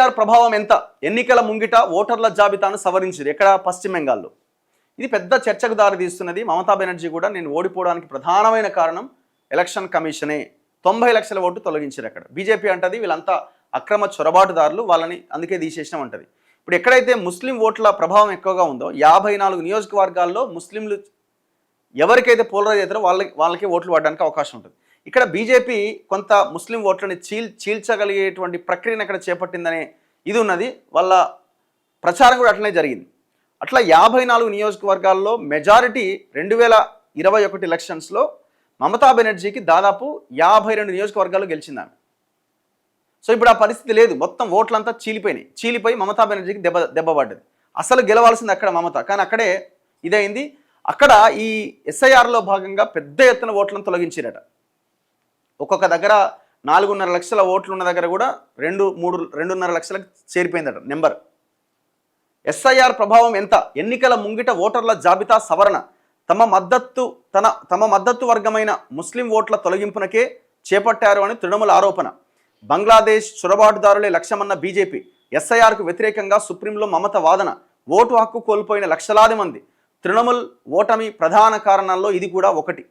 SIR ప్రభావం ఎంత? ఎన్నికల ముంగిట ఓటర్ల జాబితాను సవరించారు ఎక్కడ? పశ్చిమ బెంగాల్లో. ఇది పెద్ద చర్చకు దారితీస్తున్నది. మమతా బెనర్జీ కూడా నేను ఓడిపోవడానికి ప్రధానమైన కారణం ఎలక్షన్ కమిషనే, 90 లక్షల ఓటు తొలగించారు అక్కడ. బీజేపీ అంటది వీళ్ళంతా అక్రమ చొరబాటుదారులు, వాళ్ళని అందుకే తీసేసినాం అంటది. ఇప్పుడు ఎక్కడైతే ముస్లిం ఓట్ల ప్రభావం ఎక్కువగా ఉందో 54 నియోజకవర్గాల్లో ముస్లింలు ఎవరికైతే పోలరైజ్ అవుతారో వాళ్ళకి ఓట్లు పడడానికి అవకాశం ఉంటుంది. ఇక్కడ బీజేపీ కొంత ముస్లిం ఓట్లని చీల్చగలిగేటువంటి ప్రక్రియను అక్కడ చేపట్టిందనే ఇది ఉన్నది. వాళ్ళ ప్రచారం కూడా అట్లనే జరిగింది. అట్లా 54 నియోజకవర్గాల్లో మెజారిటీ 2021 ఎలక్షన్స్లో మమతా బెనర్జీకి దాదాపు 52 నియోజకవర్గాలు గెలిచిందామె. సో ఇప్పుడు ఆ పరిస్థితి లేదు. మొత్తం ఓట్లంతా చీలిపోయి మమతా బెనర్జీకి దెబ్బ పడ్డది. అసలు గెలవాల్సింది అక్కడ మమత, కానీ అక్కడే ఇదైంది. అక్కడ ఈ ఎస్ఐఆర్లో భాగంగా పెద్ద ఎత్తున ఓట్లను తొలగించారట. ఒక్కొక్క దగ్గర 4.5 లక్షల ఓట్లు ఉన్న దగ్గర కూడా 2.5 లక్షలకు చేరిపోయిందట నెంబర్. ఎస్ఐఆర్ ప్రభావం ఎంత? ఎన్నికల ముంగిట ఓటర్ల జాబితా సవరణ. తమ మద్దతు వర్గమైన ముస్లిం ఓట్ల తొలగింపునకే చేపట్టారు అని తృణమూల ఆరోపణ. బంగ్లాదేశ్ చొరబాటుదారులే లక్ష్యమన్న బీజేపీ. ఎస్ఐఆర్కు వ్యతిరేకంగా సుప్రీంలో మమత వాదన. ఓటు హక్కు కోల్పోయిన లక్షలాది మంది. తృణమూల్ ఓటమి ప్రధాన కారణాల్లో ఇది కూడా ఒకటి.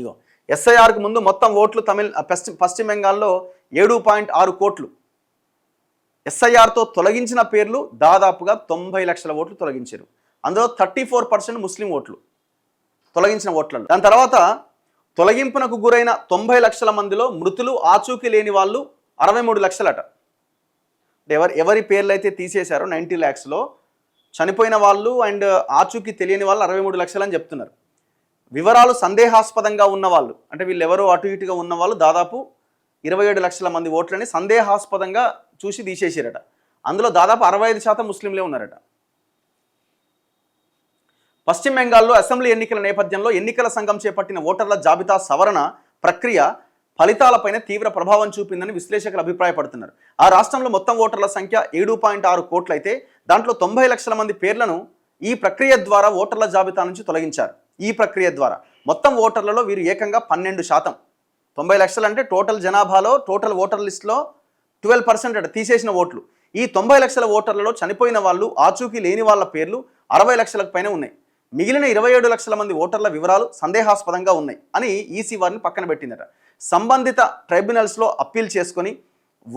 ఇగో ఎస్ఐఆర్కు ముందు మొత్తం ఓట్లు పశ్చిమ బెంగాల్లో 7.6 కోట్లు. ఎస్ఐఆర్తో తొలగించిన పేర్లు దాదాపుగా 90 లక్షల ఓట్లు తొలగించారు. అందులో 34% ముస్లిం ఓట్లు తొలగించిన ఓట్లలో. దాని తర్వాత తొలగింపునకు గురైన 90 లక్షల మందిలో మృతులు ఆచూకీ లేని వాళ్ళు 63 లక్షలట. ఎవరి పేర్లు అయితే తీసేశారో 90 lakhsలో చనిపోయిన వాళ్ళు అండ్ ఆచూకీ తెలియని వాళ్ళు 63 లక్షలు అని చెప్తున్నారు. వివరాలు సందేహాస్పదంగా ఉన్నవాళ్ళు, అంటే వీళ్ళు ఎవరో అటు ఇటుగా ఉన్న వాళ్ళు దాదాపు 27 లక్షల మంది ఓట్లని సందేహాస్పదంగా చూసి తీసేసారట. అందులో దాదాపు 65% ముస్లింలే ఉన్నారట. పశ్చిమ బెంగాల్లో అసెంబ్లీ ఎన్నికల నేపథ్యంలో ఎన్నికల సంఘం చేపట్టిన ఓటర్ల జాబితా సవరణ ప్రక్రియ ఫలితాలపైన తీవ్ర ప్రభావం చూపిందని విశ్లేషకులు అభిప్రాయపడుతున్నారు. ఆ రాష్ట్రంలో మొత్తం ఓటర్ల సంఖ్య 7.6 కోట్లయితే దాంట్లో 90 లక్షల మంది పేర్లను ఈ ప్రక్రియ ద్వారా ఓటర్ల జాబితా నుంచి తొలగించారు. ఈ ప్రక్రియ ద్వారా మొత్తం ఓటర్లలో వీరు ఏకంగా 12%. 90 లక్షలు అంటే టోటల్ జనాభాలో టోటల్ ఓటర్ లిస్టులో 12% అట తీసేసిన ఓట్లు. ఈ 90 లక్షల ఓటర్లలో చనిపోయిన వాళ్ళు ఆచూకీ లేని వాళ్ళ పేర్లు 60 లక్షలకు పైన ఉన్నాయి. మిగిలిన 27 లక్షల మంది ఓటర్ల వివరాలు సందేహాస్పదంగా ఉన్నాయి అని ఈసీ వారిని పక్కన పెట్టిందట. సంబంధిత ట్రైబ్యునల్స్లో అప్పీల్ చేసుకొని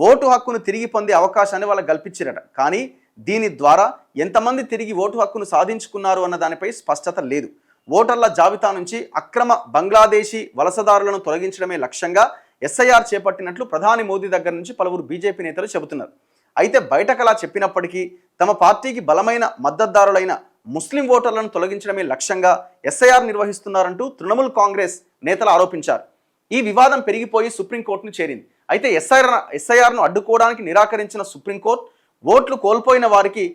ఓటు హక్కును తిరిగి పొందే అవకాశాన్ని వాళ్ళకి కల్పించారట. కానీ దీని ద్వారా ఎంతమంది తిరిగి ఓటు హక్కును సాధించుకున్నారు అన్న దానిపై స్పష్టత లేదు. ఓటర్ల జాబితా నుంచి అక్రమ బంగ్లాదేశీ వలసదారులను తొలగించడమే లక్ష్యంగా ఎస్ఐఆర్ చేపట్టినట్లు ప్రధాని మోదీ దగ్గర నుంచి పలువురు బీజేపీ నేతలు చెబుతున్నారు. అయితే బయటకలా చెప్పినప్పటికీ తమ పార్టీకి బలమైన మద్దతుదారులైన ముస్లిం ఓటర్లను తొలగించడమే లక్ష్యంగా ఎస్ఐఆర్ నిర్వహిస్తున్నారంటూ తృణమూల్ కాంగ్రెస్ నేతలు ఆరోపించారు. ఈ వివాదం పెరిగిపోయి సుప్రీంకోర్టును చేరింది. అయితే ఎస్ఐఆర్ను అడ్డుకోవడానికి నిరాకరించిన సుప్రీంకోర్టు ఓట్లు కోల్పోయిన వారికి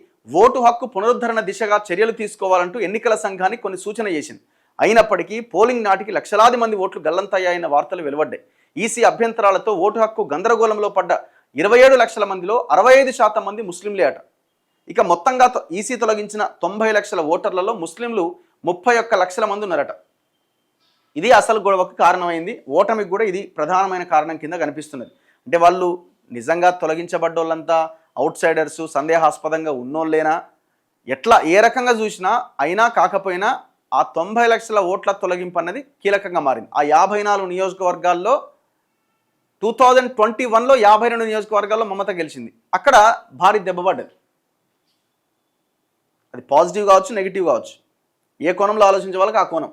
ఓటు హక్కు పునరుద్ధరణ దిశగా చర్యలు తీసుకోవాలంటూ ఎన్నికల సంఘానికి కొన్ని సూచన చేసింది. అయినప్పటికీ పోలింగ్ నాటికి లక్షలాది మంది ఓట్లు గల్లంతయ్యాయన్న వార్తలు వెలువడ్డాయి. ఈసీ అభ్యంతరాలతో ఓటు హక్కు గందరగోళంలో పడ్డ 27 లక్షల మందిలో 65% మంది ముస్లింలే అట. ఇక మొత్తంగా ఈసీ తొలగించిన 90 లక్షల ఓటర్లలో ముస్లింలు 31 లక్షల మంది ఉన్నారట. ఇది అసలు గొడవకు కారణమైంది. ఓటమికి కూడా ఇది ప్రధానమైన కారణం కింద కనిపిస్తున్నది. అంటే వాళ్ళు నిజంగా తొలగించబడ్డ వాళ్ళంతా అవుట్ సైడర్స్, సందేహాస్పదంగా ఉన్నోళ్ళేనా, ఎట్లా ఏ రకంగా చూసినా అయినా కాకపోయినా ఆ 90 లక్షల ఓట్ల తొలగింపు అన్నది కీలకంగా మారింది. ఆ 54 నియోజకవర్గాల్లో 2021లో 52 నియోజకవర్గాల్లో మమత గెలిచింది. అక్కడ భారీ దెబ్బపడ్డది. అది పాజిటివ్ కావచ్చు, నెగిటివ్ కావచ్చు. ఏ కోణంలో ఆలోచించే వాళ్ళకి ఆ కోణం.